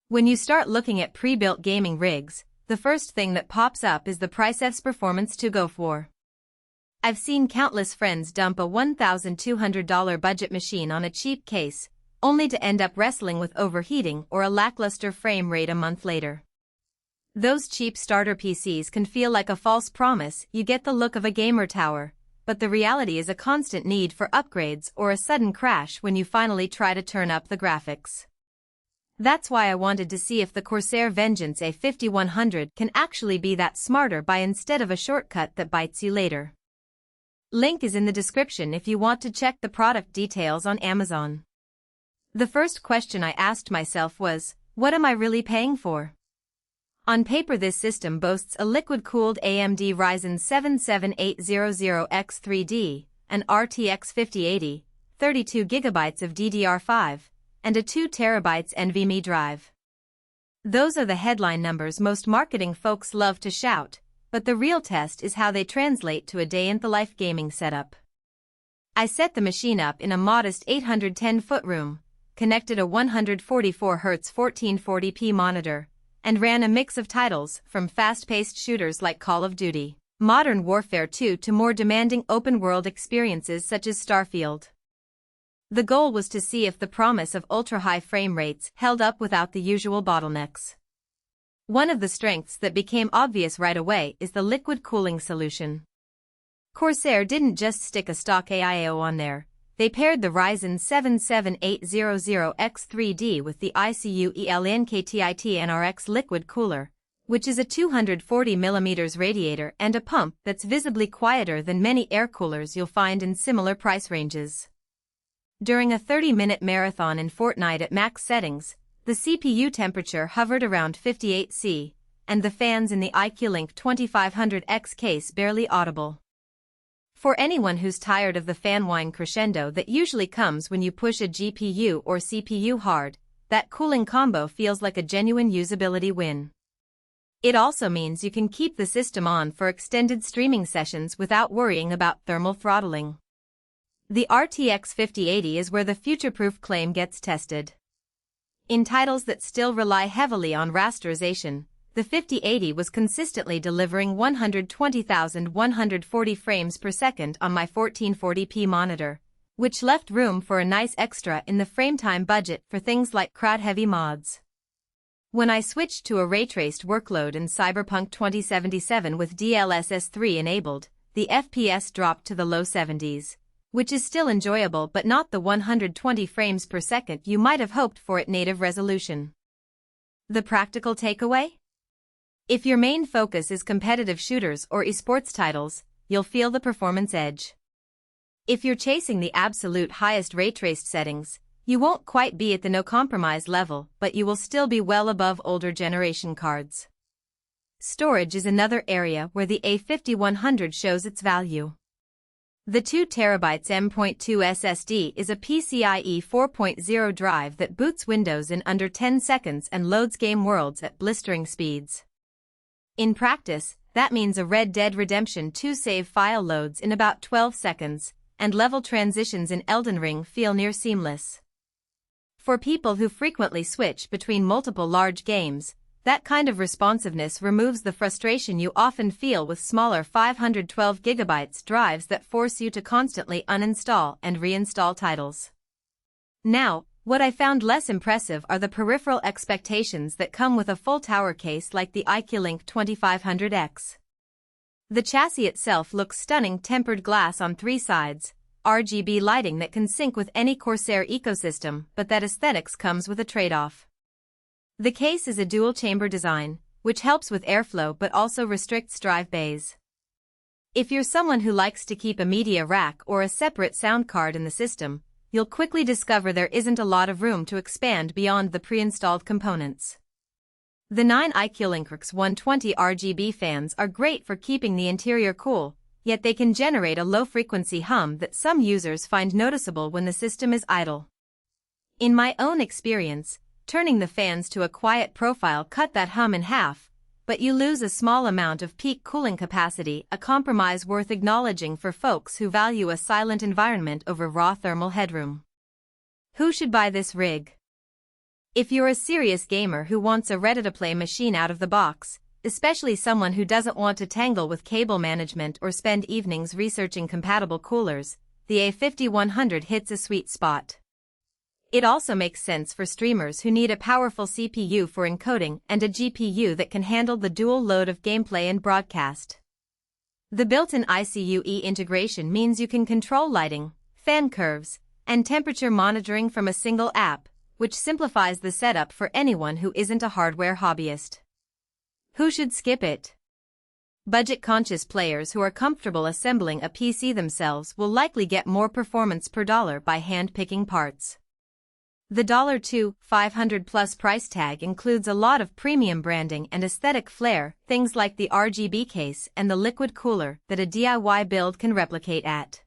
When you start looking at pre-built gaming rigs, the first thing that pops up is the price's performance to go for. I've seen countless friends dump a $1,200 budget machine on a cheap case, only to end up wrestling with overheating or a lackluster frame rate a month later. Those cheap starter PCs can feel like a false promise you get the look of a gamer tower, but the reality is a constant need for upgrades or a sudden crash when you finally try to turn up the graphics. That's why I wanted to see if the Corsair Vengeance a5100 can actually be that smarter buy instead of a shortcut that bites you later. Link is in the description if you want to check the product details on Amazon. The first question I asked myself was, what am I really paying for? On paper, this system boasts a liquid-cooled AMD Ryzen 7-7800X3D, an RTX 5080, 32GB of DDR5, and a 2TB NVMe drive. Those are the headline numbers most marketing folks love to shout, but the real test is how they translate to a day-in-the-life gaming setup. I set the machine up in a modest 810-foot room, connected a 144Hz 1440p monitor, and ran a mix of titles from fast-paced shooters like Call of Duty, Modern Warfare 2 to more demanding open-world experiences such as Starfield. The goal was to see if the promise of ultra-high frame rates held up without the usual bottlenecks. One of the strengths that became obvious right away is the liquid cooling solution. Corsair didn't just stick a stock AIO on there, they paired the Ryzen 7-7800X3D with the iCUE ELNKTIT NRX liquid cooler, which is a 240mm radiator and a pump that's visibly quieter than many air coolers you'll find in similar price ranges. During a 30-minute marathon in Fortnite at max settings, the CPU temperature hovered around 58 C, and the fans in the iCUE 2500X case barely audible. For anyone who's tired of the fan whine crescendo that usually comes when you push a GPU or CPU hard, that cooling combo feels like a genuine usability win. It also means you can keep the system on for extended streaming sessions without worrying about thermal throttling. The RTX 5080 is where the future-proof claim gets tested. In titles that still rely heavily on rasterization, the 5080 was consistently delivering 120,140 frames per second on my 1440p monitor, which left room for a nice extra in the frame-time budget for things like crowd-heavy mods. When I switched to a ray-traced workload in Cyberpunk 2077 with DLSS 3 enabled, the FPS dropped to the low 70s. Which is still enjoyable but not the 120 frames per second you might have hoped for at native resolution. The practical takeaway? If your main focus is competitive shooters or esports titles, you'll feel the performance edge. If you're chasing the absolute highest ray-traced settings, you won't quite be at the no-compromise level, but you will still be well above older generation cards. Storage is another area where the a5100 shows its value. The 2TB M.2 SSD is a PCIe 4.0 drive that boots Windows in under 10 seconds and loads game worlds at blistering speeds. In practice, that means a Red Dead Redemption 2 save file loads in about 12 seconds, and level transitions in Elden Ring feel near seamless. For people who frequently switch between multiple large games, that kind of responsiveness removes the frustration you often feel with smaller 512GB drives that force you to constantly uninstall and reinstall titles. Now, what I found less impressive are the peripheral expectations that come with a full tower case like the iCUE 2500X. The chassis itself looks stunning, tempered glass on 3 sides, RGB lighting that can sync with any Corsair ecosystem, but that aesthetics comes with a trade-off. The case is a dual-chamber design, which helps with airflow but also restricts drive bays. If you're someone who likes to keep a media rack or a separate sound card in the system, you'll quickly discover there isn't a lot of room to expand beyond the pre-installed components. The 9 iCUE 120 RGB fans are great for keeping the interior cool, yet they can generate a low-frequency hum that some users find noticeable when the system is idle. In my own experience, turning the fans to a quiet profile cut that hum in half, but you lose a small amount of peak cooling capacity, a compromise worth acknowledging for folks who value a silent environment over raw thermal headroom. Who should buy this rig? If you're a serious gamer who wants a ready-to-play machine out of the box, especially someone who doesn't want to tangle with cable management or spend evenings researching compatible coolers, the a5100 hits a sweet spot. It also makes sense for streamers who need a powerful CPU for encoding and a GPU that can handle the dual load of gameplay and broadcast. The built-in iCUE integration means you can control lighting, fan curves, and temperature monitoring from a single app, which simplifies the setup for anyone who isn't a hardware hobbyist. Who should skip it? Budget-conscious players who are comfortable assembling a PC themselves will likely get more performance per dollar by hand-picking parts. The $2,500+ price tag includes a lot of premium branding and aesthetic flair, things like the RGB case and the liquid cooler that a DIY build can replicate at.